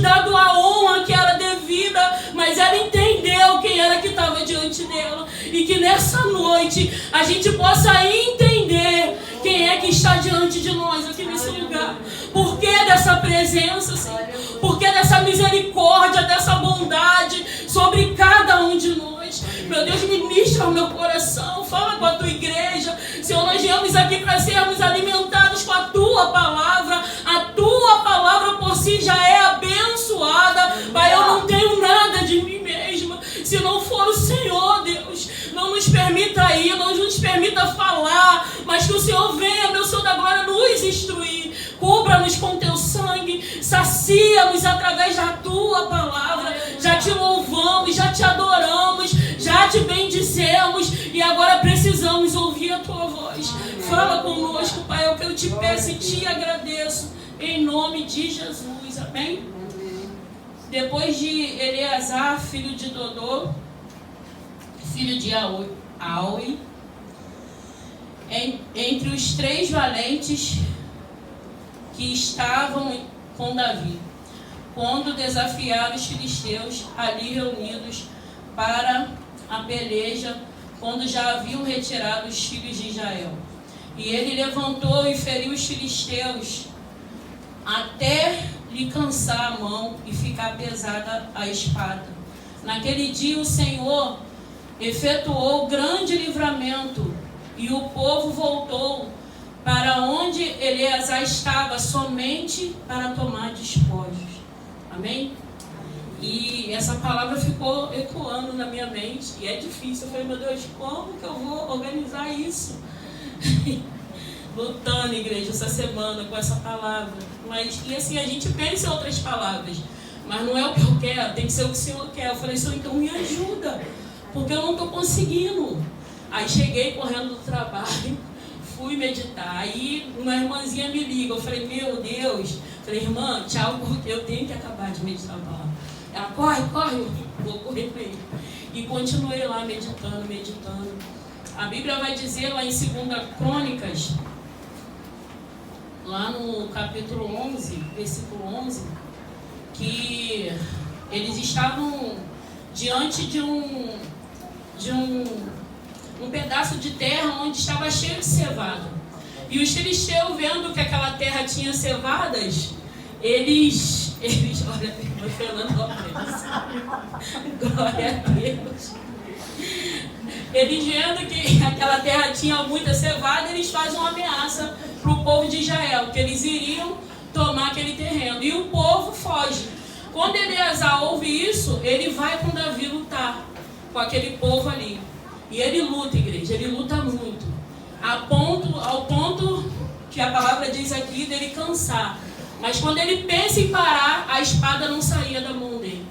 dado a honra que era devida, mas ela entendeu quem era que estava diante dela. E que nessa noite a gente possa entender quem é que está diante de nós aqui nesse lugar. Por que dessa presença, Senhor? Por que dessa misericórdia, dessa bondade sobre cada um de nós? Meu Deus, ministra o meu coração. Fala com a tua igreja. Senhor, nós viemos aqui para sermos alimentados com a tua palavra. A tua palavra por si já é abençoada. Pai, eu não tenho nada de mim mesma. Se não for o Senhor, Deus, não nos permita ir, não nos permita falar, mas que o Senhor venha, meu Senhor da glória, nos instruir. Cubra-nos com teu sangue, sacia-nos através da tua palavra. Já te louvamos, já te adoramos, já te bendizemos e agora precisamos ouvir a tua voz. Fala conosco, Pai, é o que eu te peço e te agradeço, em nome de Jesus, amém? Depois de Eleazar, filho de Dodô, filho de Aui, entre os 3 valentes que estavam com Davi, quando desafiaram os filisteus ali reunidos para a peleja, quando já haviam retirado os filhos de Israel. E ele levantou e feriu os filisteus até lhe cansar a mão e ficar pesada a espada. Naquele dia o Senhor efetuou grande livramento e o povo voltou para onde Eleazar estava, somente para tomar despojos. Amém? E essa palavra ficou ecoando na minha mente, e é difícil. Eu falei, meu Deus, como que eu vou organizar isso? Lutando, igreja, essa semana com essa palavra. Mas, e assim, a gente pensa em outras palavras, mas não é o que eu quero, tem que ser o que o Senhor quer. Eu falei, Senhor, então me ajuda, porque eu não estou conseguindo. Aí cheguei correndo do trabalho, fui meditar. Aí uma irmãzinha me liga. Eu falei, meu Deus. Falei, irmã, tchau, porque eu tenho que acabar de meditar a palavra. Ela, corre, vou correr com ele. E continuei lá meditando. A Bíblia vai dizer lá em 2 Crônicas, lá no capítulo 11, versículo 11, que eles estavam diante de um pedaço de terra onde estava cheio de cevada. E os filisteus, vendo que aquela terra tinha cevadas, eles olha, glória a Deus. Eles vendo que aquela terra tinha muita cevada, eles fazem uma ameaça para o povo de Israel, que eles iriam tomar aquele terreno. E o povo foge. Quando Eleazar ouve isso, ele vai com Davi lutar com aquele povo ali. E ele luta, igreja, ele luta muito. Ao ponto que a palavra diz aqui dele cansar. Mas quando ele pensa em parar, a espada não saía da mão dele.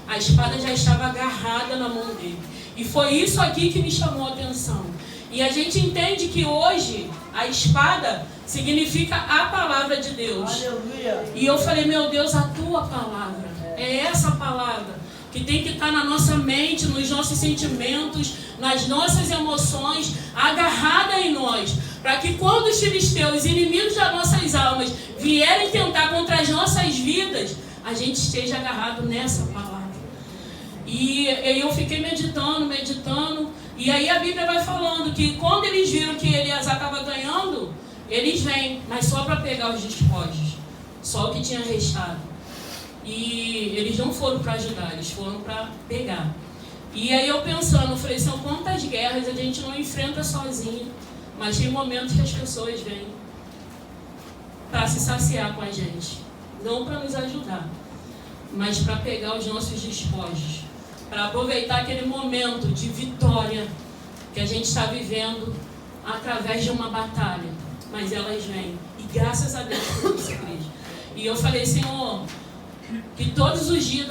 A espada já estava agarrada na mão dele. E foi isso aqui que me chamou a atenção. E a gente entende que hoje a espada significa a palavra de Deus. Aleluia. E eu falei, meu Deus, a tua palavra. É essa palavra que tem que estar na nossa mente, nos nossos sentimentos, nas nossas emoções, agarrada em nós. Para que quando os filisteus, inimigos das nossas almas, vierem tentar contra as nossas vidas, a gente esteja agarrado nessa palavra. E eu fiquei meditando, e aí a Bíblia vai falando que quando eles viram que Eleazar estava ganhando, eles vêm, mas só para pegar os despojos, só o que tinha restado. E eles não foram para ajudar, eles foram para pegar. E aí eu pensando, eu falei, são quantas guerras a gente não enfrenta sozinho, mas tem momentos que as pessoas vêm para se saciar com a gente, não para nos ajudar, mas para pegar os nossos despojos, para aproveitar aquele momento de vitória que a gente está vivendo através de uma batalha. Mas elas vêm, e graças a Deus por isso, igreja. E eu falei, Senhor, que todos os dias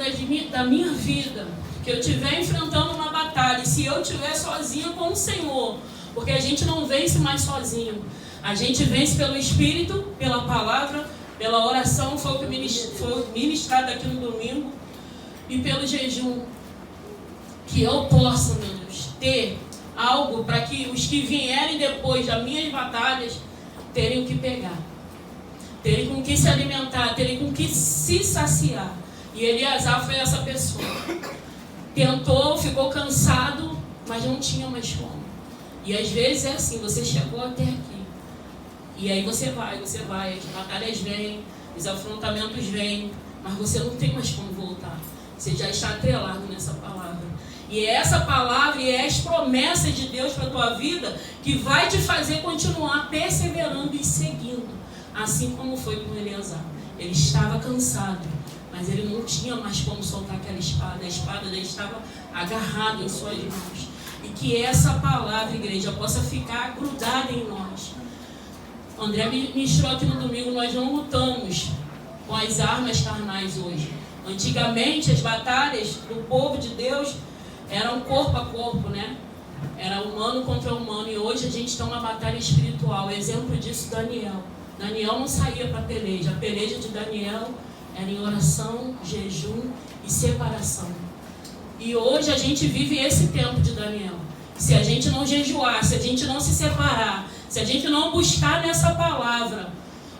da minha vida, que eu estiver enfrentando uma batalha, e se eu estiver sozinho com o Senhor, porque a gente não vence mais sozinho, a gente vence pelo Espírito, pela palavra, pela oração, foi o que foi ministrado aqui no domingo, e pelo jejum. Que eu possa, meu Deus, ter algo para que os que vierem depois das minhas batalhas terem o que pegar, terem com que se alimentar, terem com que se saciar. E Eleazar foi essa pessoa. Tentou, ficou cansado, mas não tinha mais como. E às vezes é assim, você chegou até aqui. E aí você vai, as batalhas vêm, os afrontamentos vêm, mas você não tem mais como voltar. Você já está atrelado nessa palavra. E é essa palavra e é as promessas de Deus para a tua vida que vai te fazer continuar perseverando e seguindo. Assim como foi com Eleazar. Ele estava cansado, mas ele não tinha mais como soltar aquela espada. A espada já estava agarrada em suas mãos. E que essa palavra, igreja, possa ficar grudada em nós. André ministrou aqui no domingo, nós não lutamos com as armas carnais hoje. Antigamente, as batalhas do povo de Deus eram corpo a corpo, né? Era humano contra humano. E hoje a gente está numa batalha espiritual. Exemplo disso, Daniel. Daniel não saía para a peleja. A peleja de Daniel era em oração, jejum e separação. E hoje a gente vive esse tempo de Daniel. Se a gente não jejuar, se a gente não se separar, se a gente não buscar nessa palavra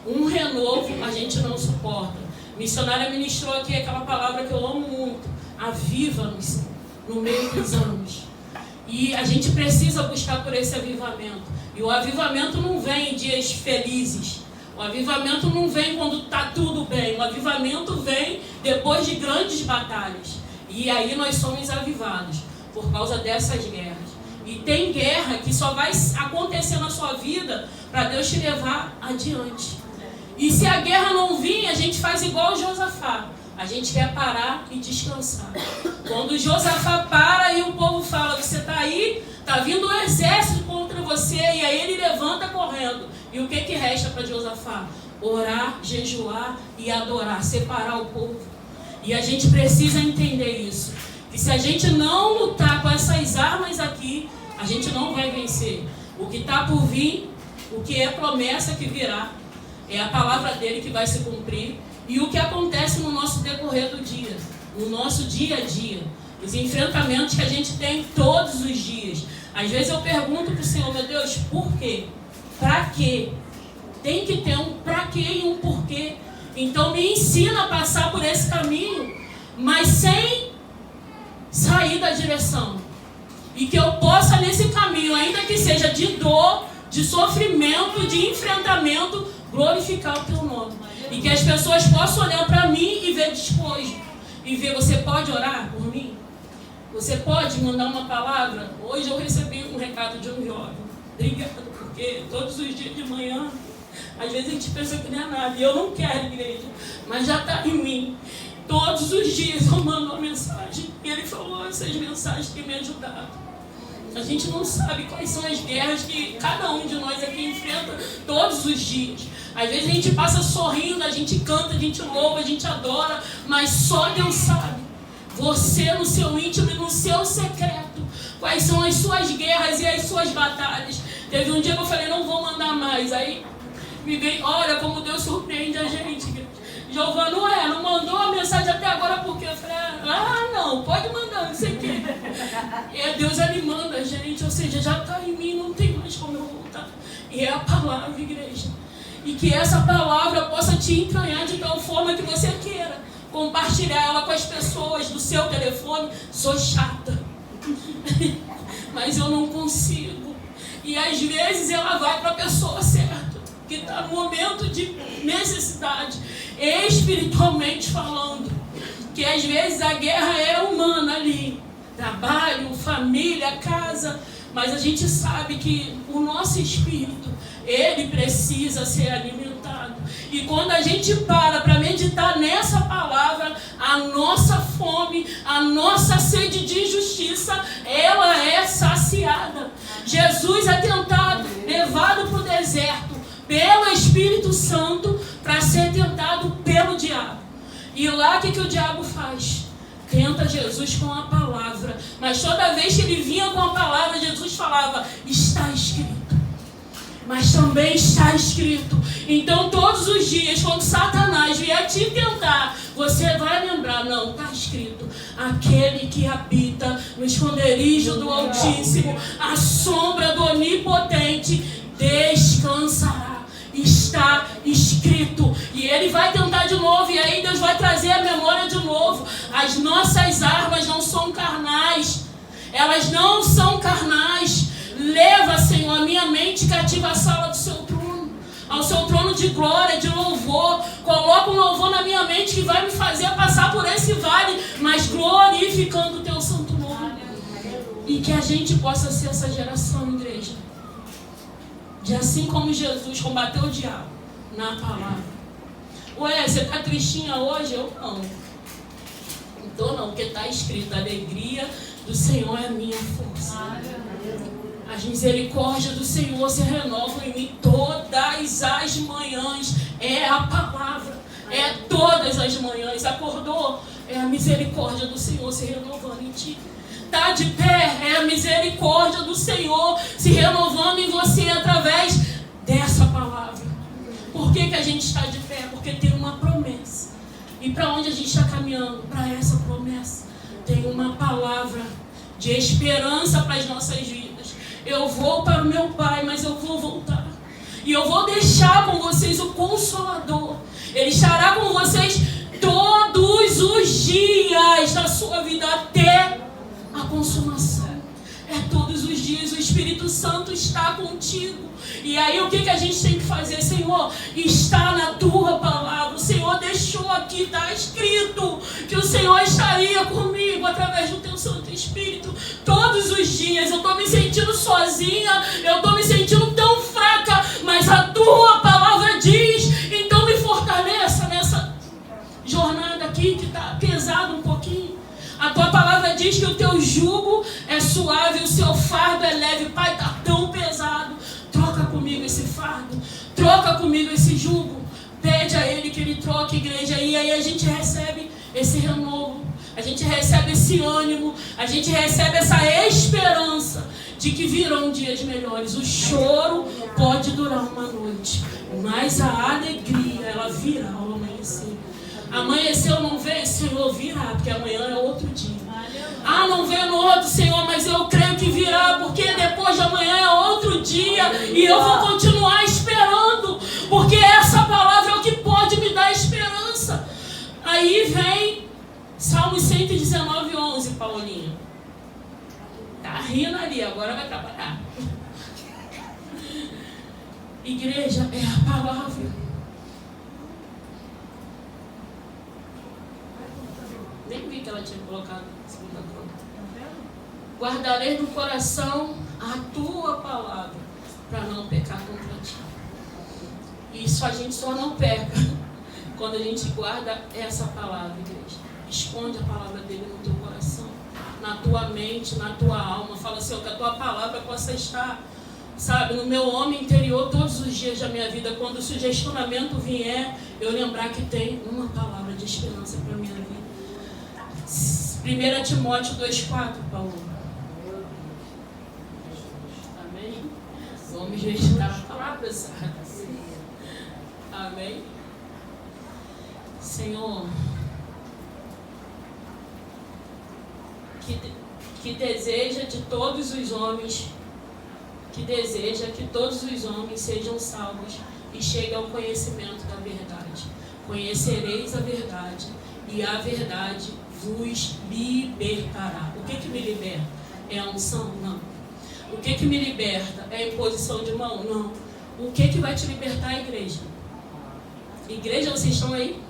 um renovo, a gente não suporta. A missionária ministrou aqui aquela palavra que eu amo muito. Aviva-nos no meio dos anos. E a gente precisa buscar por esse avivamento. E o avivamento não vem em dias felizes. O avivamento não vem quando está tudo bem. O avivamento vem depois de grandes batalhas. E aí nós somos avivados por causa dessas guerras. E tem guerra que só vai acontecer na sua vida para Deus te levar adiante. E se a guerra não vir, a gente faz igual o Josafá. A gente quer parar e descansar. Quando o Josafá para e o povo fala, você está aí, está vindo um exército contra você, e aí ele levanta correndo. E o que resta para Josafá? Orar, jejuar e adorar, separar o povo. E a gente precisa entender isso. Que se a gente não lutar com essas armas aqui, a gente não vai vencer. O que está por vir, o que é promessa que virá, é a palavra dele que vai se cumprir. E o que acontece no nosso decorrer do dia, no nosso dia a dia, os enfrentamentos que a gente tem todos os dias. Às vezes eu pergunto para o Senhor, meu Deus, por quê? Para quê? Tem que ter um para quê e um porquê. Então me ensina a passar por esse caminho, mas sem sair da direção. E que eu possa nesse caminho, ainda que seja de dor, de sofrimento, de enfrentamento, glorificar o teu nome. E que as pessoas possam olhar para mim e ver despojo. E ver, você pode orar por mim? Você pode mandar uma palavra? Hoje eu recebi um recado de um jovem. Obrigado, porque todos os dias de manhã, às vezes a gente pensa que não é nada. E eu não quero, igreja, mas já está em mim. Todos os dias eu mando uma mensagem. E ele falou, essas mensagens têm me ajudado. A gente não sabe quais são as guerras que cada um de nós aqui enfrenta todos os dias. Às vezes a gente passa sorrindo, a gente canta, a gente louva, a gente adora, mas só Deus sabe. Você no seu íntimo e no seu secreto, quais são as suas guerras e as suas batalhas. Teve um dia que eu falei, não vou mandar mais. Aí me veio, olha como Deus surpreende a gente. Giovana, não mandou a mensagem até agora porque eu falei, não, pode mandar, não sei o quê. E é Deus animando a gente, ou seja, já está em mim, não tem mais como eu voltar. E é a palavra, igreja. E que essa palavra possa te entranhar de tal forma que você queira compartilhar ela com as pessoas do seu telefone. Sou chata, mas eu não consigo. E às vezes ela vai para a pessoa certa, que está no momento de necessidade, espiritualmente falando. Que às vezes a guerra é humana ali, trabalho, família, casa, mas a gente sabe que o nosso espírito, ele precisa ser alimentado. E quando a gente para meditar nessa palavra, a nossa fome, a nossa sede de justiça, ela é saciada. Jesus é tentado, levado para o deserto pelo Espírito Santo para ser tentado pelo diabo. E lá o que o diabo faz? Tenta Jesus com a palavra. Mas toda vez que ele vinha com a palavra, Jesus falava, está escrito. Mas também está escrito. Então todos os dias, quando Satanás vier te tentar, você vai lembrar, não, está escrito. Aquele que habita no esconderijo do Altíssimo, a sombra do Onipotente, descansará. Está escrito. escrito. E ele vai tentar de novo, e aí Deus vai trazer a memória de novo. As nossas armas não são carnais. Elas não são carnais. Leva, Senhor, a minha mente cativa à sala do seu trono, ao seu trono de glória, de louvor. Coloca um louvor na minha mente que vai me fazer passar por esse vale, mas glorificando o teu santo nome. E que a gente possa ser essa geração, igreja, de assim como Jesus combateu o diabo na palavra. Ué, você está tristinha hoje? Eu não. Não estou não, porque está escrito: a alegria do Senhor é a minha força. As misericórdias do Senhor se renovam em mim todas as manhãs. É a palavra. É todas as manhãs. Acordou? É a misericórdia do Senhor se renovando em ti. Está de pé? É a misericórdia do Senhor se renovando em você através dessa palavra. Por que a gente está de pé? Porque tem uma promessa. E para onde a gente está caminhando? Para essa promessa. Tem uma palavra de esperança para as nossas vidas. Eu vou para o meu Pai, mas eu vou voltar. E eu vou deixar com vocês o Consolador. Ele estará com vocês todos os dias da sua vida até a consumação. É todos os dias. O Espírito Santo está contigo. E aí o que a gente tem que fazer? Senhor, está na tua palavra. O Senhor deixou aqui, está escrito que o Senhor estaria comigo através do teu Santo Espírito todos os dias. Eu estou me sentindo sozinha, eu estou me sentindo tão fraca, mas a tua palavra diz, então me fortaleça nessa jornada aqui que está pesado um pouquinho. A tua palavra diz que o teu jugo é suave, o seu fardo é leve. Pai, está tão pesado. Troca comigo esse fardo. Troca comigo esse jugo. Pede a Ele que Ele troque, igreja. E aí a gente recebe esse renovo. A gente recebe esse ânimo. A gente recebe essa esperança de que virão dias melhores. O choro pode durar uma noite, mas a alegria, ela virá ao amanhecer. Amanheceu, não veio, Senhor, virá, porque amanhã é outro dia. Ah, não veio no outro, Senhor, mas eu creio que virá, porque depois de amanhã é outro dia. E eu vou continuar esperando, porque essa palavra é o que pode me dar esperança. Aí vem Salmo 119, 11, Paulinha. Tá rindo ali, agora vai trabalhar. Igreja, é a palavra. Nem vi que ela tinha colocado a segunda conta. Guardarei no coração a tua palavra, para não pecar contra ti. Isso a gente só não peca quando a gente guarda essa palavra, igreja. Esconde a palavra dele no teu coração, na tua mente, na tua alma. Fala, Senhor, que a tua palavra possa estar, sabe, no meu homem interior todos os dias da minha vida. Quando o sugestionamento vier, eu lembrar que tem uma palavra de esperança para a minha vida. 1 Timóteo 2,4, Paulo. Amém? Vamos meditar a palavra, sabe? Amém? Senhor, que deseja de todos os homens, que deseja que todos os homens sejam salvos e cheguem ao conhecimento da verdade. Conhecereis a verdade, e a verdade vos libertará. O que me liberta? É a unção? Não. O que me liberta? É a imposição de mão? Não. O que vai te libertar, igreja? Igreja, vocês estão aí?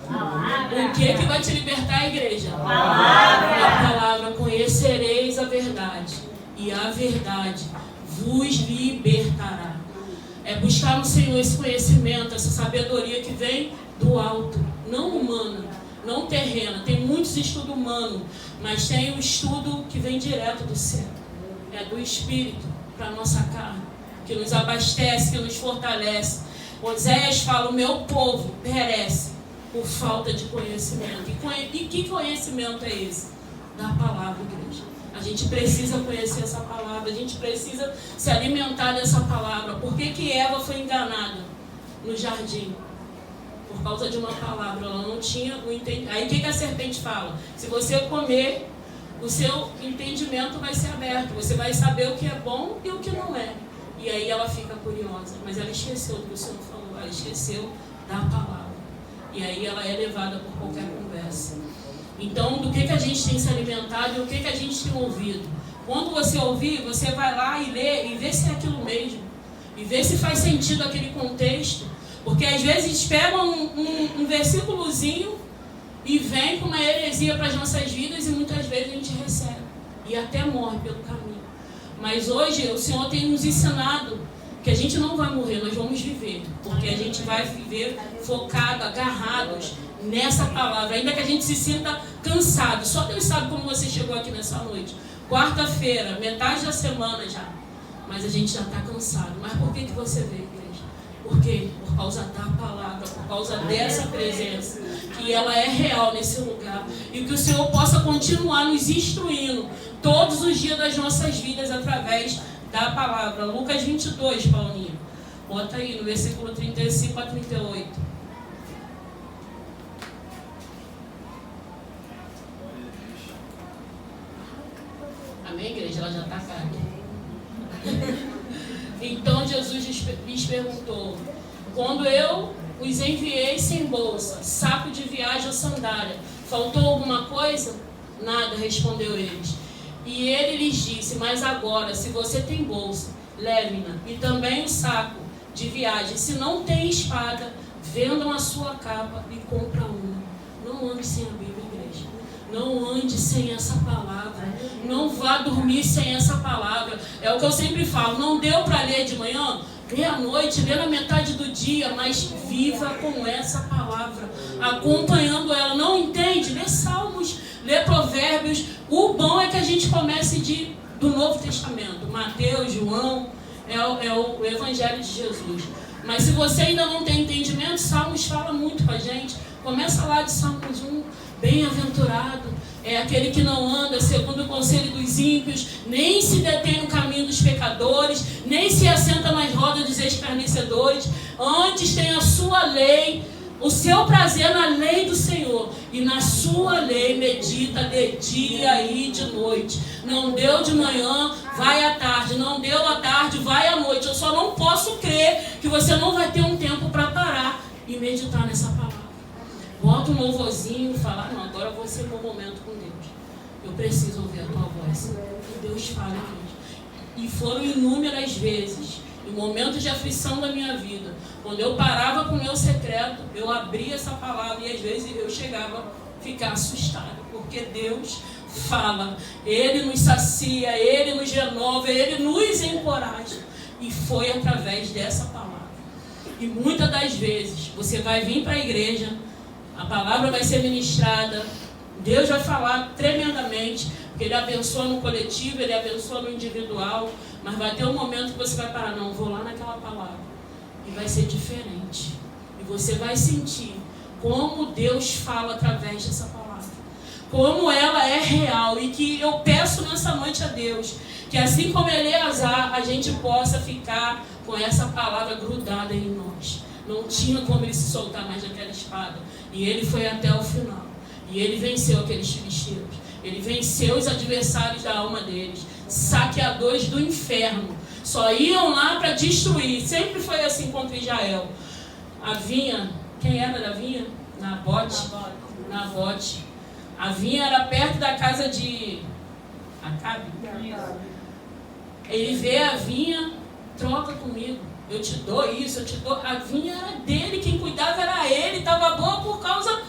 Palavra. O que vai te libertar, igreja? Palavra. A palavra. Conhecereis a verdade, e a verdade vos libertará. É buscar no Senhor esse conhecimento, essa sabedoria que vem do alto, não humana, não terrena. Tem muitos estudos humanos, mas tem um estudo que vem direto do céu. É do Espírito para a nossa carne, que nos abastece, que nos fortalece. Oséias fala, o meu povo perece por falta de conhecimento. E que conhecimento é esse? Da palavra, igreja. A gente precisa conhecer essa palavra, a gente precisa se alimentar dessa palavra. Por que Eva foi enganada no jardim? Por causa de uma palavra, ela não tinha o entendimento. Aí o que a serpente fala? Se você comer, o seu entendimento vai ser aberto, você vai saber o que é bom e o que não é. E aí ela fica curiosa, mas ela esqueceu do que o Senhor falou, ela esqueceu da palavra. E aí ela é levada por qualquer conversa. Então, do que a gente tem se alimentado e o que a gente tem ouvido? Quando você ouvir, você vai lá e lê e vê se é aquilo mesmo. E vê se faz sentido aquele contexto. Porque às vezes pegam um versículozinho e vem com uma heresia para as nossas vidas e muitas vezes a gente recebe. E até morre pelo caminho. Mas hoje o Senhor tem nos ensinado que a gente não vai morrer, nós vamos viver. Porque a gente vai viver focado, agarrados nessa palavra. Ainda que a gente se sinta cansado. Só Deus sabe como você chegou aqui nessa noite. Quarta-feira, metade da semana já. Mas a gente já está cansado. Mas por que você veio, igreja? Por quê? Por causa da palavra, por causa dessa presença. Que ela é real nesse lugar. E que o Senhor possa continuar nos instruindo todos os dias das nossas vidas através da palavra. Lucas 22, Paulinho. Bota aí no versículo 35 a 38. Amém, igreja? Ela já está cá. Então Jesus lhes perguntou: quando eu os enviei sem bolsa, saco de viagem ou sandália, faltou alguma coisa? Nada, respondeu eles. E ele lhes disse: mas agora, se você tem bolsa, leve-na, e também o saco de viagem. Se não tem espada, vendam a sua capa e compra uma. Não ande sem a Bíblia, igreja. Não ande sem essa palavra. Não vá dormir sem essa palavra. É o que eu sempre falo. Não deu para ler de manhã? Lê à noite, lê na metade do dia, mas viva com essa palavra, acompanhando ela. Não entende? Lê Salmos, lê Provérbios. O bom é que a gente comece do Novo Testamento. Mateus, João, é o Evangelho de Jesus. Mas se você ainda não tem entendimento, Salmos fala muito com a gente. Começa lá de Salmos 1. Bem-aventurado é aquele que não anda segundo o conselho dos ímpios, nem se detém no caminho dos pecadores, nem se assenta nas rodas dos escarnecedores. Antes tem a sua lei, o seu prazer na lei do Senhor, e na sua lei medita de dia e de noite. Não deu de manhã, vai à tarde. Não deu à tarde, vai à noite. Eu só não posso crer que você não vai ter um tempo para parar e meditar nessa palavra. Bota um louvorzinho e fala: não, agora eu vou ser meu momento com Deus. Eu preciso ouvir a tua voz. Que Deus fale aqui. E foram inúmeras vezes, em momentos de aflição da minha vida, quando eu parava com o meu secreto, eu abria essa palavra e às vezes eu chegava a ficar assustada, porque Deus fala. Ele nos sacia, Ele nos renova, Ele nos encoraja. E foi através dessa palavra. E muitas das vezes você vai vir para a igreja, a palavra vai ser ministrada, Deus vai falar tremendamente, porque Ele abençoa no coletivo, Ele abençoa no individual, mas vai ter um momento que você vai parar: não, vou lá naquela palavra, e vai ser diferente, e você vai sentir como Deus fala através dessa palavra, como ela é real, e que eu peço nessa noite a Deus, que assim como Eleazar, a gente possa ficar com essa palavra grudada em nós. Não tinha como ele se soltar mais daquela espada. E ele foi até o final. E ele venceu aqueles filisteus. Ele venceu os adversários da alma deles. Saqueadores do inferno. Só iam lá para destruir. Sempre foi assim contra Israel. A vinha, quem era da vinha? Nabote. A vinha era perto da casa de Acabe. Ele vê a vinha: troca comigo. Eu te dou isso, eu te dou. A vinha era dele, quem cuidava era ele. Estava boa por causa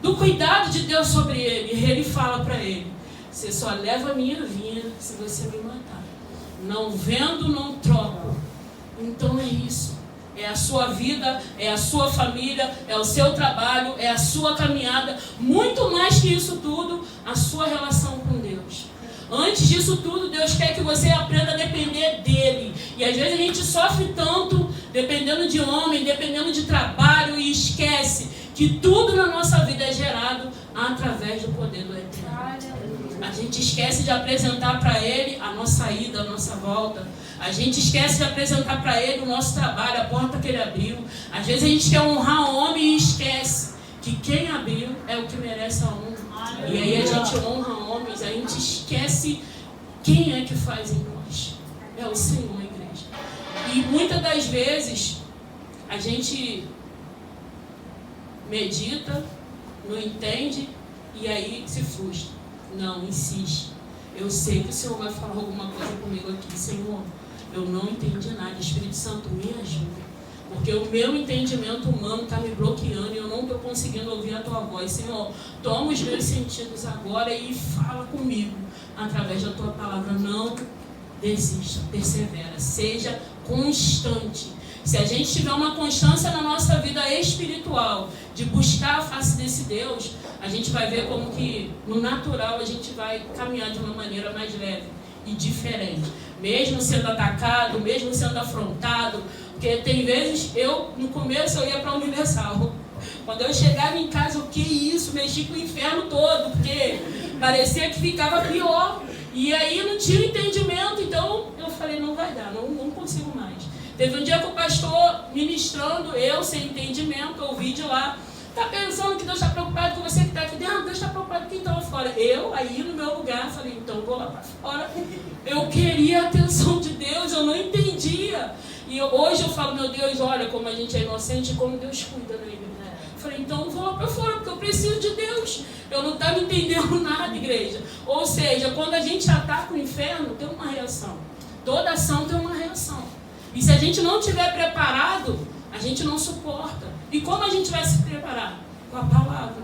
do cuidado de Deus sobre ele. E ele fala para ele: você só leva a minha vinha se você me matar. Não vendo, não troco. Então é isso. É a sua vida, é a sua família, é o seu trabalho, é a sua caminhada. Muito mais que isso tudo, a sua relação com Deus. Antes disso tudo, Deus quer que você aprenda a depender dEle. E às vezes a gente sofre tanto, dependendo de homem, dependendo de trabalho, e esquece que tudo na nossa vida é gerado através do poder do Eterno. A gente esquece de apresentar para Ele a nossa ida, a nossa volta. A gente esquece de apresentar para Ele o nosso trabalho, a porta que Ele abriu. Às vezes a gente quer honrar o homem e esquece que quem abriu é o que merece a honra. E aí a gente honra homens, a gente esquece quem é que faz em nós. É o Senhor, igreja. E muitas das vezes a gente medita, não entende e aí se frustra. Não, insiste. Eu sei que o Senhor vai falar alguma coisa comigo aqui. Senhor, eu não entendi nada. Espírito Santo, me ajuda. Porque o meu entendimento humano está me bloqueando e eu não estou conseguindo ouvir a tua voz. Senhor, toma os meus sentidos agora e fala comigo através da tua palavra. Não desista, persevera, seja constante. Se a gente tiver uma constância na nossa vida espiritual, de buscar a face desse Deus, a gente vai ver como que no natural a gente vai caminhar de uma maneira mais leve e diferente. Mesmo sendo atacado, mesmo sendo afrontado, porque tem vezes, no começo eu ia para a Universal. Quando eu chegava em casa, o que isso? Mexi com o inferno todo, porque parecia que ficava pior. E aí não tinha entendimento, então eu falei, não vai dar, não consigo mais. Teve um dia que o pastor ministrando, eu sem entendimento, ouvi de lá, está pensando que Deus está preocupado com você que está aqui dentro? Deus está preocupado com quem está lá fora. Eu, aí no meu lugar, falei, então vou lá para fora. Eu queria a atenção de Deus, eu não entendia. E hoje eu falo, meu Deus, olha como a gente é inocente e como Deus cuida, né, igreja? Falei, então vou lá para fora, porque eu preciso de Deus. Eu não estava entendendo nada, igreja. Ou seja, quando a gente ataca o inferno, tem uma reação. Toda ação tem uma reação. E se a gente não estiver preparado, a gente não suporta. E como a gente vai se preparar? Com a palavra.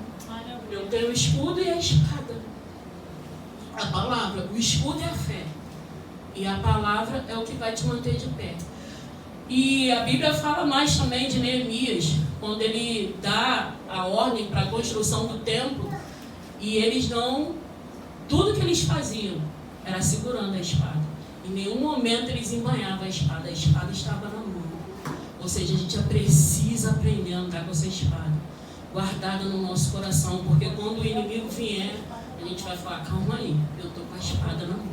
Eu tenho o escudo e a espada. A palavra, o escudo é a fé. E a palavra é o que vai te manter de pé. E a Bíblia fala mais também de Neemias, quando ele dá a ordem para a construção do templo, e eles não... Tudo que eles faziam era segurando a espada. Em nenhum momento eles embanhavam a espada estava na mão. Ou seja, a gente precisa aprender a andar com essa espada, guardada no nosso coração, porque quando o inimigo vier, a gente vai falar, calma aí, eu estou com a espada na mão.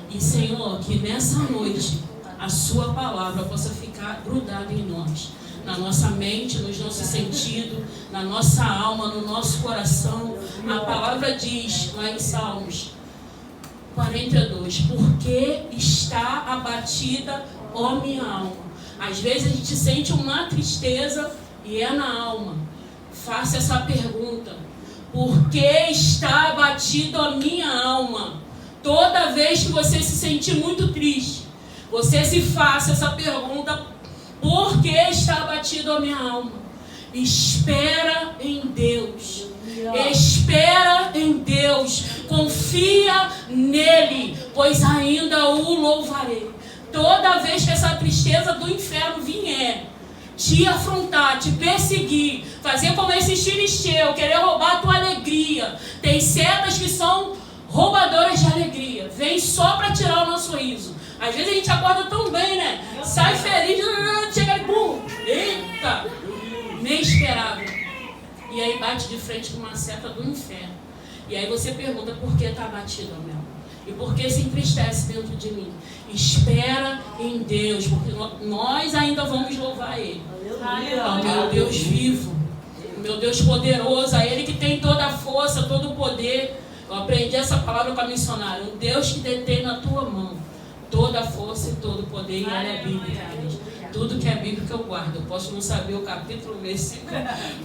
E Senhor, que nessa noite a sua palavra possa ficar grudada em nós, na nossa mente, nos nossos sentidos, na nossa alma, no nosso coração. A palavra diz lá em Salmos 42, porque está abatida, ó minha alma. Às vezes a gente sente uma tristeza e é na alma. Faça essa pergunta: por que está abatida a minha alma? Toda vez que você se sentir muito triste, você se faça essa pergunta: por que está abatido a minha alma? Espera em Deus. Espera em Deus. Confia nele, pois ainda o louvarei. Toda vez que essa tristeza do inferno vier, te afrontar, te perseguir, fazer como esses filisteus, querer roubar a tua alegria. Tem setas que são roubadoras de alegria. Vem só para tirar o nosso sorriso. Às vezes a gente acorda tão bem, né? Sai feliz, chega e pum! Eita! Nem esperava. E aí bate de frente com uma seta do inferno. E aí você pergunta, por que está abatido, meu? E por que se entristece dentro de mim? Espera em Deus, porque nós ainda vamos louvar Ele. Ao meu Deus vivo, o meu Deus poderoso, a Ele que tem toda a força, todo o poder. Eu aprendi essa palavra com a missionária. Um Deus que detém na tua mão toda a força e todo o poder. E ela é bíblica, igreja. Tudo que é bíblico eu guardo. Eu posso não saber o capítulo, o versículo,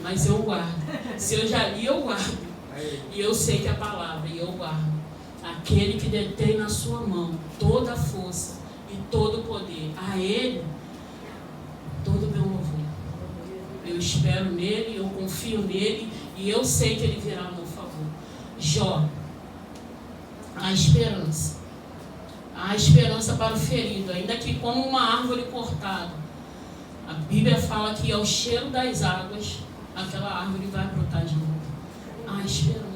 mas eu guardo. Se eu já li, eu guardo. E eu sei que é a palavra, e eu guardo. Aquele que detém na sua mão toda a força e todo o poder. A Ele, todo o meu louvor. Eu espero nele, eu confio nele, e eu sei que Ele virá a meu favor. Jó, a esperança. A esperança para o ferido, ainda que como uma árvore cortada. A Bíblia fala que ao cheiro das águas, aquela árvore vai brotar de novo. A esperança.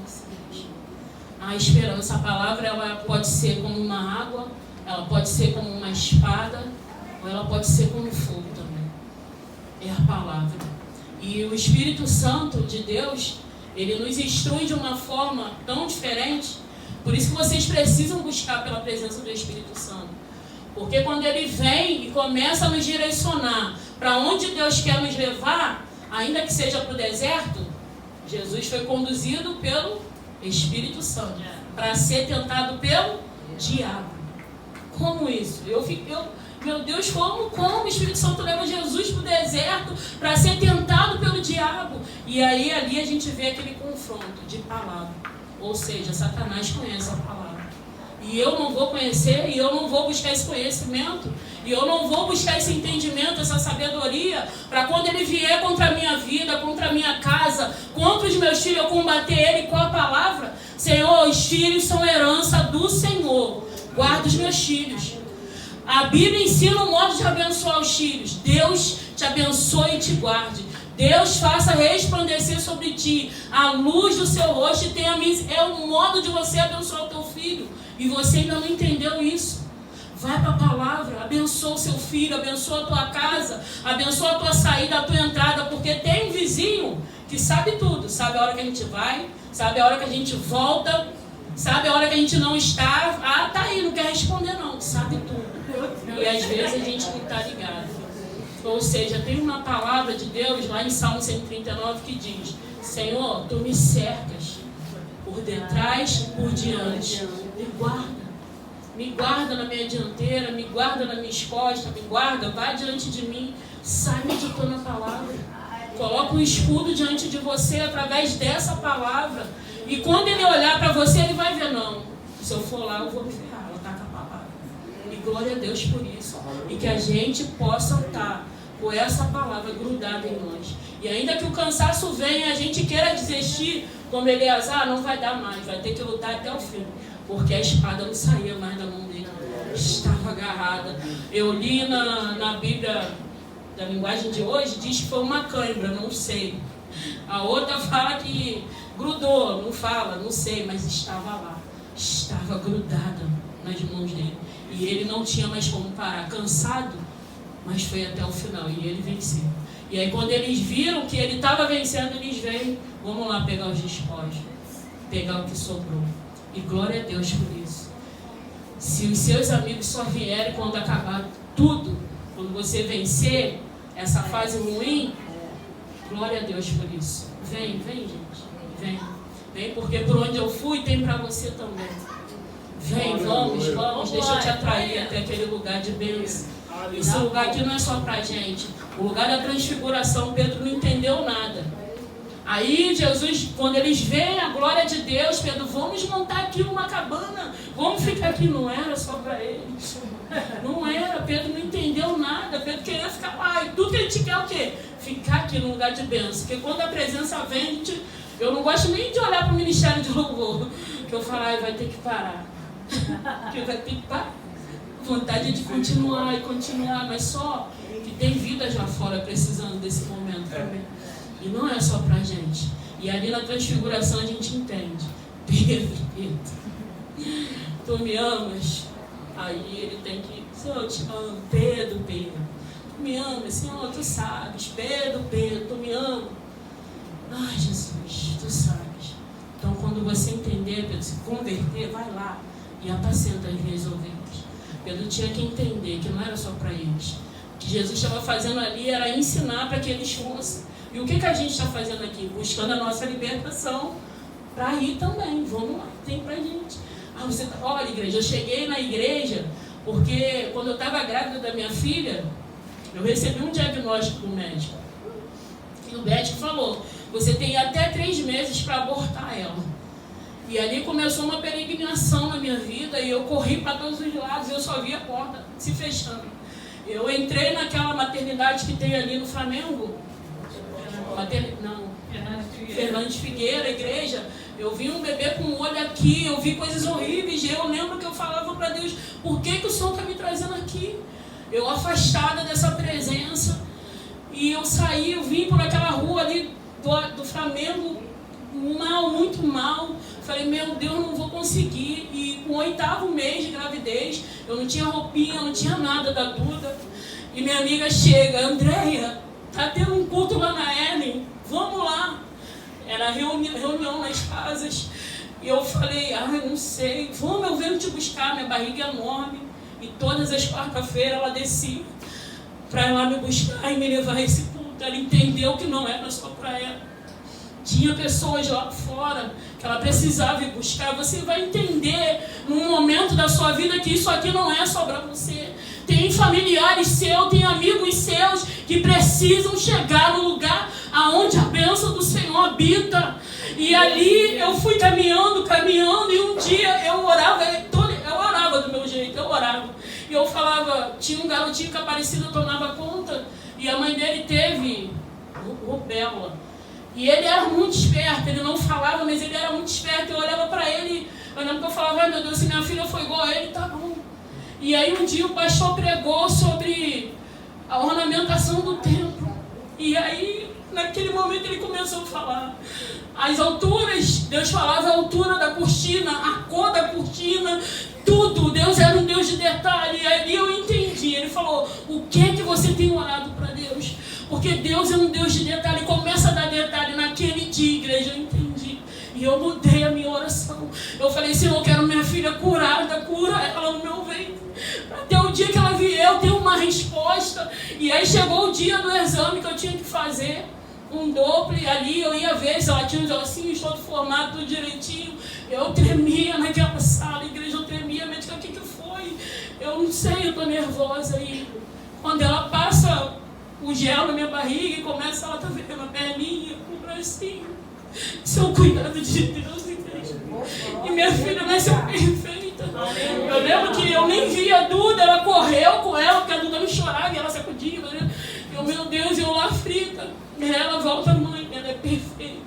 A esperança, a palavra, ela pode ser como uma água, ela pode ser como uma espada, ou ela pode ser como fogo também. É a palavra. E o Espírito Santo de Deus, Ele nos instrui de uma forma tão diferente. Por isso que vocês precisam buscar pela presença do Espírito Santo. Porque quando Ele vem e começa a nos direcionar para onde Deus quer nos levar, ainda que seja para o deserto, Jesus foi conduzido pelo Espírito Santo para ser tentado pelo diabo. Como isso? Meu Deus, como o Espírito Santo leva Jesus para o deserto para ser tentado pelo diabo? diabo. E aí ali a gente vê aquele confronto de palavra. Ou seja, Satanás conhece a palavra. E eu não vou conhecer, e eu não vou buscar esse conhecimento, e eu não vou buscar esse entendimento, essa sabedoria, para quando ele vier contra a minha vida, contra a minha casa, contra os meus filhos, eu combater ele com a palavra. Senhor, os filhos são herança do Senhor. Guarda os meus filhos. A Bíblia ensina o modo de abençoar os filhos. Deus te abençoe e te guarde. Deus faça resplandecer sobre ti a luz do seu rosto e tenha é o modo de você abençoar o teu filho. E você ainda não entendeu isso. Vai para a palavra, abençoa o seu filho, abençoa a tua casa, abençoa a tua saída, a tua entrada, porque tem um vizinho que sabe tudo. Sabe a hora que a gente vai, sabe a hora que a gente volta, sabe a hora que a gente não está. Ah, tá aí, não quer responder não, sabe tudo. E às vezes a gente não está ligado. Ou seja, tem uma palavra de Deus lá em Salmo 139 que diz: Senhor, tu me cercas por detrás, por diante. Me guarda na minha dianteira, me guarda nas minhas costas, me guarda, vai diante de mim, sai meditando a palavra. Coloca um escudo diante de você através dessa palavra. E quando ele olhar para você, ele vai ver, não, se eu for lá, eu vou me ferrar, ela está com a palavra. E glória a Deus por isso. E que a gente possa estar com essa palavra grudada em nós. E ainda que o cansaço venha e a gente queira desistir, como Eleazar, não vai dar mais, vai ter que lutar até o fim. Porque a espada não saía mais da mão dele, estava agarrada. Eu li na Bíblia, da linguagem de hoje, diz que foi uma cãibra, não sei. A outra fala que grudou, não fala, não sei, mas estava lá. Estava grudada nas mãos dele. E ele não tinha mais como parar, cansado, mas foi até o final e ele venceu. E aí quando eles viram que ele estava vencendo, eles veio, vamos lá pegar os despojos, pegar o que sobrou. E glória a Deus por isso. Se os seus amigos só vierem quando acabar tudo, quando você vencer essa fase ruim, glória a Deus por isso. Vem, gente. Vem, porque por onde eu fui tem para você também. Vem, vamos, deixa eu te atrair até aquele lugar de bênção. Esse lugar aqui não é só pra gente. O lugar da transfiguração, Pedro não entendeu nada. Aí Jesus, quando eles veem a glória de Deus, Pedro, vamos montar aqui uma cabana, vamos ficar aqui. Não era só para eles. Não era, Pedro não entendeu nada. Pedro queria ficar lá. E tudo que a gente quer é o quê? Ficar aqui no lugar de bênção. Porque quando a presença vem, eu não gosto nem de olhar para o ministério de louvor. Que eu falo, vai ter que parar. Que vai ter que parar. Vontade de continuar e continuar, mas só que tem vidas lá fora precisando desse momento também. E não é só pra gente. E ali na transfiguração a gente entende. Pedro, tu me amas? Aí ele tem que, Senhor, eu te amo. Pedro, tu me amas? Senhor, tu sabes. Pedro, tu me ama? Ai, Jesus, tu sabes. Então quando você entender, Pedro, se converter, vai lá e apacenta as minhas ovelhas. Pedro tinha que entender que não era só para eles. O que Jesus estava fazendo ali era ensinar para que eles fossem. E o que a gente está fazendo aqui? Buscando a nossa libertação para ir também. Vamos lá, tem pra gente. Olha, igreja, eu cheguei na igreja porque quando eu estava grávida da minha filha, eu recebi um diagnóstico do médico. E o médico falou, você tem até 3 meses para abortar ela. E ali começou uma peregrinação na minha vida e eu corri para todos os lados e eu só vi a porta se fechando. Eu entrei naquela maternidade que tem ali no Flamengo, Fernandes Figueira, igreja. Eu vi um bebê com um olho aqui, eu vi coisas horríveis. E eu lembro que eu falava para Deus, por que o Senhor está me trazendo aqui? Eu afastada dessa presença. E eu saí, eu vim por aquela rua ali do Flamengo, mal, muito mal. Falei, meu Deus, não vou conseguir. E com o 8º mês de gravidez, eu não tinha roupinha, não tinha nada da Duda. E minha amiga chega, Andréia, tá tendo um culto lá na Ellen, vamos lá. Era reunião nas casas. E eu falei, não sei, vamos, eu venho te buscar, minha barriga é enorme. E todas as quarta-feiras ela descia para ir lá me buscar e me levar a esse culto. Ela entendeu que não era só para ela. Tinha pessoas lá fora que ela precisava ir buscar. Você vai entender num momento da sua vida que isso aqui não é só para você. Tem familiares seus, tem amigos seus que precisam chegar no lugar aonde a bênção do Senhor habita. E ali eu fui caminhando, e um dia eu orava do meu jeito, eu orava. E eu falava, tinha um garotinho que Aparecida tomava conta, e a mãe dele teve rubéola. E ele era muito esperto, ele não falava, mas ele era muito esperto. Eu olhava para ele, eu lembro que eu falava, ai meu Deus, se minha filha foi igual a ele, tá bom. E aí um dia o pastor pregou sobre a ornamentação do templo. E aí, naquele momento ele começou a falar. As alturas, Deus falava a altura da cortina, a cor da cortina, tudo. Deus era um Deus de detalhe. E aí eu entendi. Ele falou, o que é que você tem orado para Deus? Porque Deus é um Deus de detalhe. Começa a dar detalhe naquele dia, igreja, eu entendi. E eu mudei a minha oração. Eu falei, Senhor, eu quero minha filha curada, cura ela no meu ventre. Até o dia que ela vier, eu tenho uma resposta. E aí chegou o dia do exame que eu tinha que fazer. Um Doppler ali, eu ia ver se ela tinha os ossinhos todo formado, tudo direitinho. Eu tremia naquela sala, igreja, eu tremia, médica, o que foi? Eu não sei, eu tô nervosa. E quando ela passa o gel na minha barriga e começa, ela tá vendo a perninha, o bracinho. Isso é o cuidado de Deus, igreja. E minha filha nasceu perfeita. Eu lembro que eu nem vi a Duda, ela correu com ela, porque a Duda não chorava e ela sacudia, né? Eu, meu Deus, eu lá frita. E ela volta, mãe, ela é perfeita.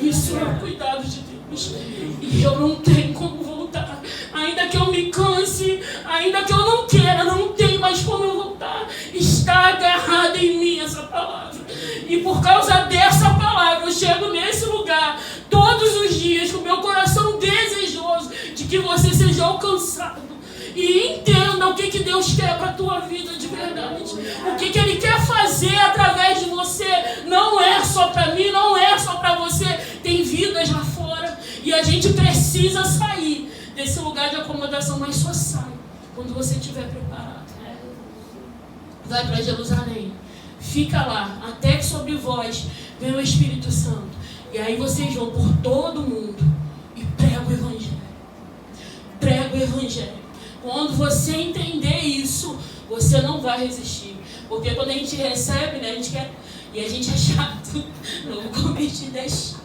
Isso é o cuidado de Deus. E eu não tenho como voltar. Ainda que eu me canse, ainda que eu não queira, não tenho mais como eu voltar. Está agarrada em mim essa palavra. E por causa dessa palavra, eu chego nesse lugar todos os dias com meu coração desejoso de que você seja alcançado. E entenda o que Deus quer para a tua vida de verdade. O que Ele quer fazer através de você. Não é só para mim, não é só para você. Tem vidas lá fora. E a gente precisa sair desse lugar de acomodação. Mas só sai quando você estiver preparado. Vai para Jerusalém. Fica lá, até que sobre vós venha o Espírito Santo. E aí vocês vão por todo mundo e prega o Evangelho. Prega o Evangelho. Quando você entender isso, você não vai resistir. Porque quando a gente recebe, né, a gente quer... E a gente é chato. Novo convertido é chato.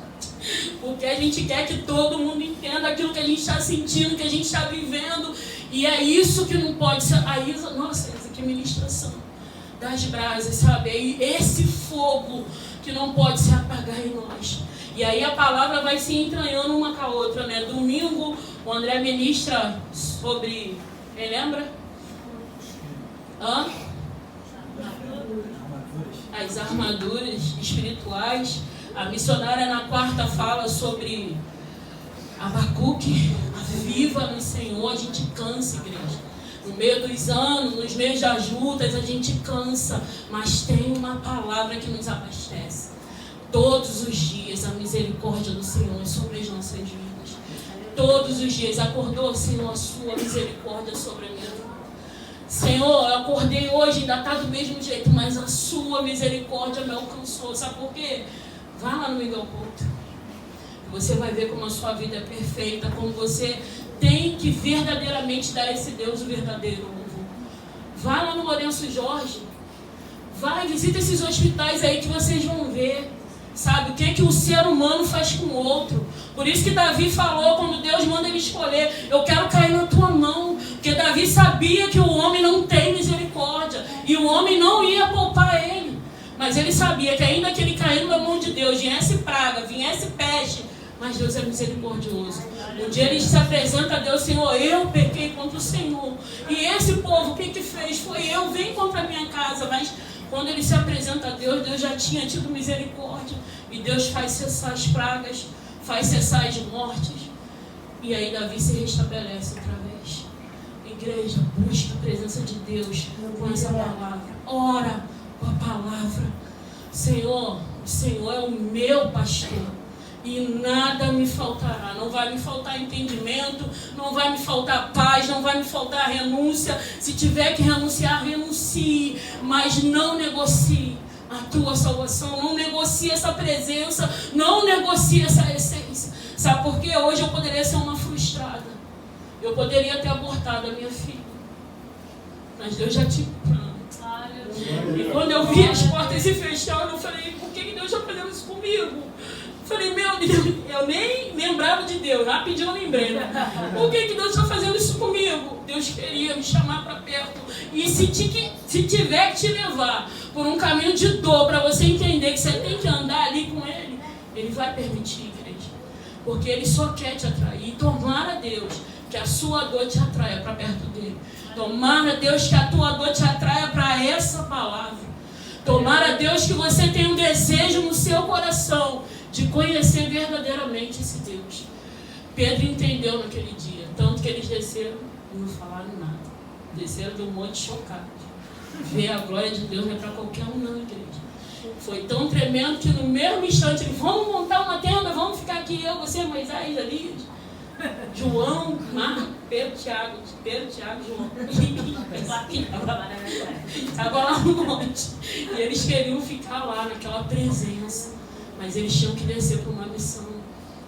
Porque a gente quer que todo mundo entenda aquilo que a gente está sentindo, que a gente está vivendo. E é isso que não pode ser... A Isa, nossa, Isa, que ministração das brasas, sabe? É esse fogo que não pode se apagar em nós. E aí a palavra vai se entranhando uma com a outra, né? Domingo, o André ministra sobre... Quem lembra? As armaduras espirituais. A missionária na quarta fala sobre Abacuque. Aviva no Senhor. A gente cansa, igreja. No meio dos anos, nos meios das lutas, a gente cansa. Mas tem uma palavra que nos abastece. Todos os dias a misericórdia do Senhor é sobre as nossas vidas. Todos os dias acordou, Senhor, a sua misericórdia sobre a minha vida. Senhor, eu acordei hoje, ainda está do mesmo jeito, mas a sua misericórdia me alcançou. Sabe por quê? Vá lá no Miguel Couto. Você vai ver como a sua vida é perfeita, como você tem que verdadeiramente dar a esse Deus o verdadeiro louvor. Vá lá no Lourenço Jorge. Vai, visita esses hospitais aí que vocês vão ver. Sabe, o que o ser humano faz com o outro. Por isso que Davi falou, quando Deus manda ele escolher, eu quero cair na tua mão. Porque Davi sabia que o homem não tem misericórdia. E o homem não ia poupar ele. Mas ele sabia que ainda que ele caísse na mão de Deus, viesse praga, viesse peste, mas Deus é misericordioso. Um dia ele se apresenta a Deus, Senhor, eu pequei contra o Senhor. E esse povo, o que fez? Foi eu, vem contra a minha casa. Mas quando ele se apresenta a Deus, Deus já tinha tido misericórdia. E Deus faz cessar as pragas, faz cessar as mortes. E aí Davi se restabelece outra vez. Igreja, busca a presença de Deus com essa palavra. Ora com a palavra. Senhor, o Senhor é o meu pastor. E nada me faltará. Não vai me faltar entendimento, não vai me faltar paz, não vai me faltar renúncia. Se tiver que renunciar, renuncie. Mas não negocie a tua salvação. Não negocie essa presença. Não negocie essa essência. Sabe por quê? Hoje eu poderia ser uma frustrada. Eu poderia ter abortado a minha filha. Mas Deus já tinha um plano. E quando eu vi as portas se fechando, eu falei, por que Falei, meu Deus, eu nem lembrava de Deus, rapidinho eu lembrei, né? Por que Deus está fazendo isso comigo? Deus queria me chamar para perto. E se tiver que te levar por um caminho de dor, para você entender que você tem que andar ali com Ele, Ele vai permitir, igreja. Porque Ele só quer te atrair. E tomara, Deus, que a sua dor te atraia para perto dEle. Tomara, Deus, que a tua dor te atraia para essa palavra. Tomara, Deus, que você tenha um desejo no seu coração de conhecer verdadeiramente esse Deus. Pedro entendeu naquele dia, tanto que eles desceram e não falaram nada. Desceram do monte chocados. Ver a glória de Deus não é para qualquer um, não, igreja. Foi tão tremendo que no mesmo instante eles, vamos montar uma tenda, vamos ficar aqui, eu, você, Moisés, Elias, João, Marcos, Pedro, Tiago, João. Estava lá no monte. E eles queriam ficar lá naquela presença. Mas eles tinham que descer para uma missão.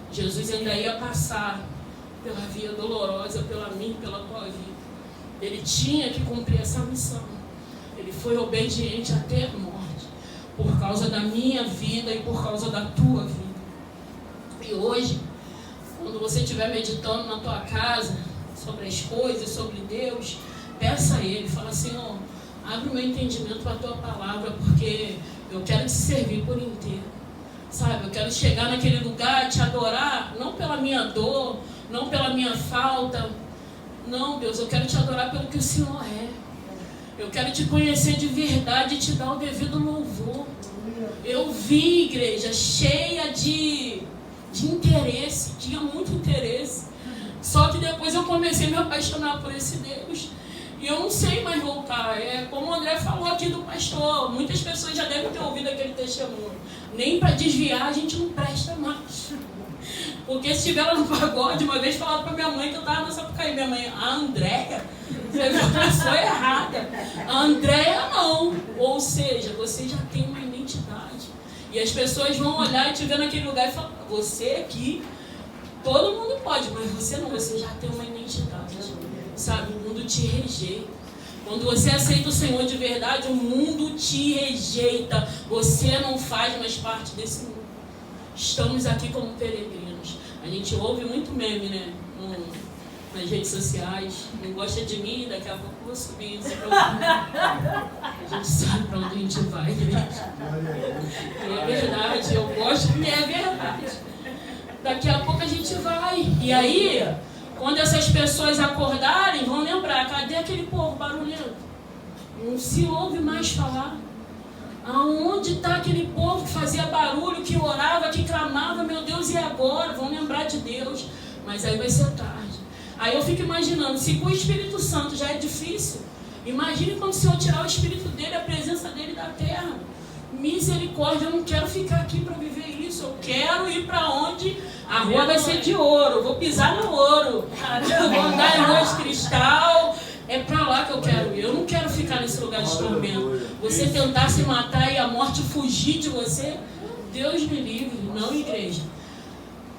Jesus ainda ia passar pela via dolorosa, pela minha e pela tua vida. Ele tinha que cumprir essa missão. Ele foi obediente até a morte, por causa da minha vida e por causa da tua vida. E hoje, quando você estiver meditando na tua casa sobre as coisas, sobre Deus, peça a Ele, fala, Senhor, abre o meu entendimento para a tua palavra, porque eu quero te servir por inteiro. Sabe, eu quero chegar naquele lugar, te adorar, não pela minha dor, não pela minha falta. Não, Deus, eu quero te adorar pelo que o Senhor é. Eu quero te conhecer de verdade e te dar o devido louvor. Eu vi, igreja, cheia de interesse, tinha muito interesse. Só que depois eu comecei a me apaixonar por esse Deus. E eu não sei mais voltar. É como o André falou aqui do pastor. Muitas pessoas já devem ter ouvido aquele testemunho. Nem para desviar a gente não presta mais. Porque se estiver lá no pagode, uma vez falaram para minha mãe que eu estava na Sapucaí. Minha mãe, a Andréia? Você viu a pessoa errada. A Andréia não. Ou seja, você já tem uma identidade. E as pessoas vão olhar e te ver naquele lugar e falar, você aqui, todo mundo pode, mas você não, você já tem uma identidade. Sabe, o mundo te rejeita. Quando você aceita o Senhor de verdade, o mundo te rejeita. Você não faz mais parte desse mundo. Estamos aqui como peregrinos. A gente ouve muito meme, né? Nas redes sociais. Não gosta de mim, daqui a pouco eu vou subir. A gente sabe para onde a gente vai, gente. É verdade, eu gosto porque é verdade. Daqui a pouco a gente vai. E aí, quando essas pessoas acordarem, vão lembrar, cadê aquele povo barulhento? Não se ouve mais falar. Aonde está aquele povo que fazia barulho, que orava, que clamava, meu Deus, e agora? Vão lembrar de Deus. Mas aí vai ser tarde. Aí eu fico imaginando, se com o Espírito Santo já é difícil, imagine quando o Senhor tirar o Espírito dele, a presença dele da terra. Misericórdia, eu não quero ficar aqui para viver isso. Eu quero ir para onde a rua vai ser de ouro. Eu vou pisar no ouro. Eu vou andar em rua de cristal. É para lá que eu quero ir. Eu não quero ficar nesse lugar de tormento. Você tentar se matar e a morte fugir de você, Deus me livre. Não, igreja.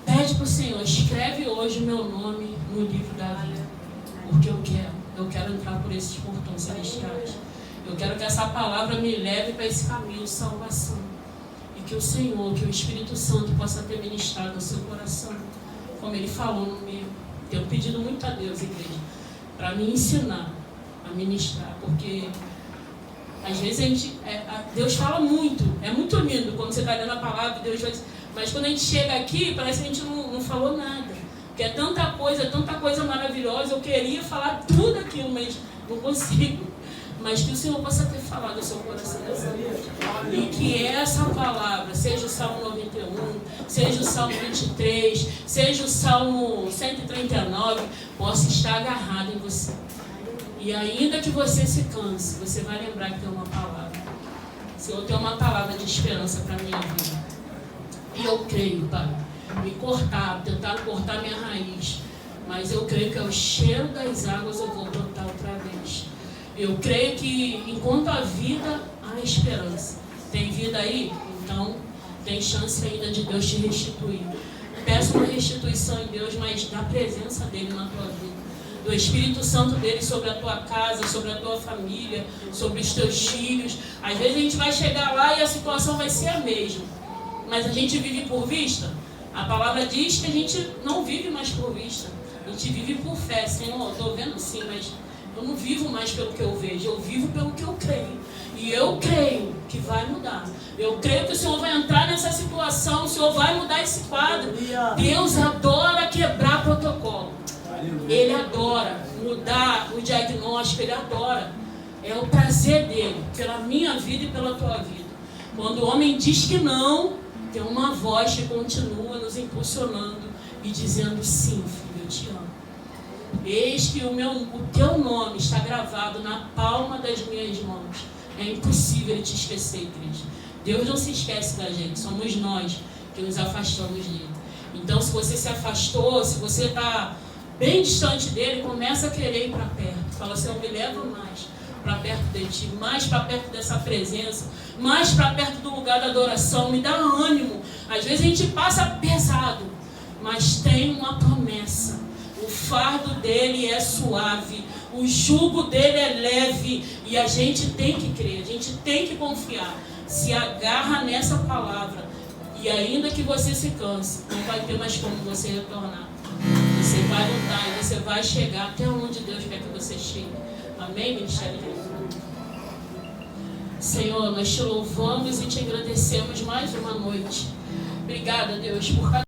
Pede para o Senhor, escreve hoje o meu nome no livro da vida. Porque eu quero entrar por esses portões celestiais. Eu quero que essa palavra me leve para esse caminho de salvação. E que o Senhor, que o Espírito Santo possa ter ministrado ao seu coração, como Ele falou no meu. Tenho pedido muito a Deus, igreja, para me ensinar a ministrar. Porque às vezes Deus fala muito. É muito lindo quando você está lendo a palavra, Deus vai... Mas quando a gente chega aqui, parece que a gente não falou nada. Porque é tanta coisa maravilhosa. Eu queria falar tudo aquilo, mas não consigo. Mas que o Senhor possa ter falado ao seu coração dessa noite. E que essa palavra, seja o Salmo 91, seja o Salmo 23, seja o Salmo 139, possa estar agarrado em você. E ainda que você se canse, você vai lembrar que tem uma palavra. O Senhor tem uma palavra de esperança para a minha vida. E eu creio, Pai. Tentaram cortar minha raiz. Mas eu creio que ao cheiro das águas eu vou brotar outra vez. Eu creio que enquanto há vida, há esperança. Tem vida aí? Então tem chance ainda de Deus te restituir. Peço uma restituição em Deus, mas da presença dEle na tua vida. Do Espírito Santo dEle sobre a tua casa, sobre a tua família, sobre os teus filhos. Às vezes a gente vai chegar lá e a situação vai ser a mesma. Mas a gente vive por vista? A palavra diz que a gente não vive mais por vista. A gente vive por fé. Senhor, eu estou vendo sim, mas eu não vivo mais pelo que eu vejo. Eu vivo pelo que eu creio. E eu creio que vai mudar. Eu creio que o Senhor vai entrar nessa situação. O Senhor vai mudar esse quadro. Deus adora quebrar protocolo. Ele adora mudar o diagnóstico. Ele adora. É o prazer dele, pela minha vida e pela tua vida. Quando o homem diz que não, tem uma voz que continua nos impulsionando e dizendo: sim, filho, eu te amo. Eis que o teu nome está gravado na palma das minhas mãos. É impossível ele te esquecer, igreja. Deus não se esquece da gente, somos nós que nos afastamos dele. Então, se você se afastou, se você está bem distante dele, começa a querer ir para perto. Fala: Senhor, me leva mais para perto de ti, mais para perto dessa presença, mais para perto do lugar da adoração. Me dá ânimo. Às vezes a gente passa pesado, mas tem uma promessa. O fardo dele é suave, o jugo dele é leve, e a gente tem que crer, a gente tem que confiar. Se agarra nessa palavra, e ainda que você se canse, não vai ter mais como você retornar. Você vai lutar e você vai chegar até onde Deus quer que você chegue. Amém, Ministério? Senhor, nós te louvamos e te agradecemos mais uma noite. Obrigada, Deus, por cada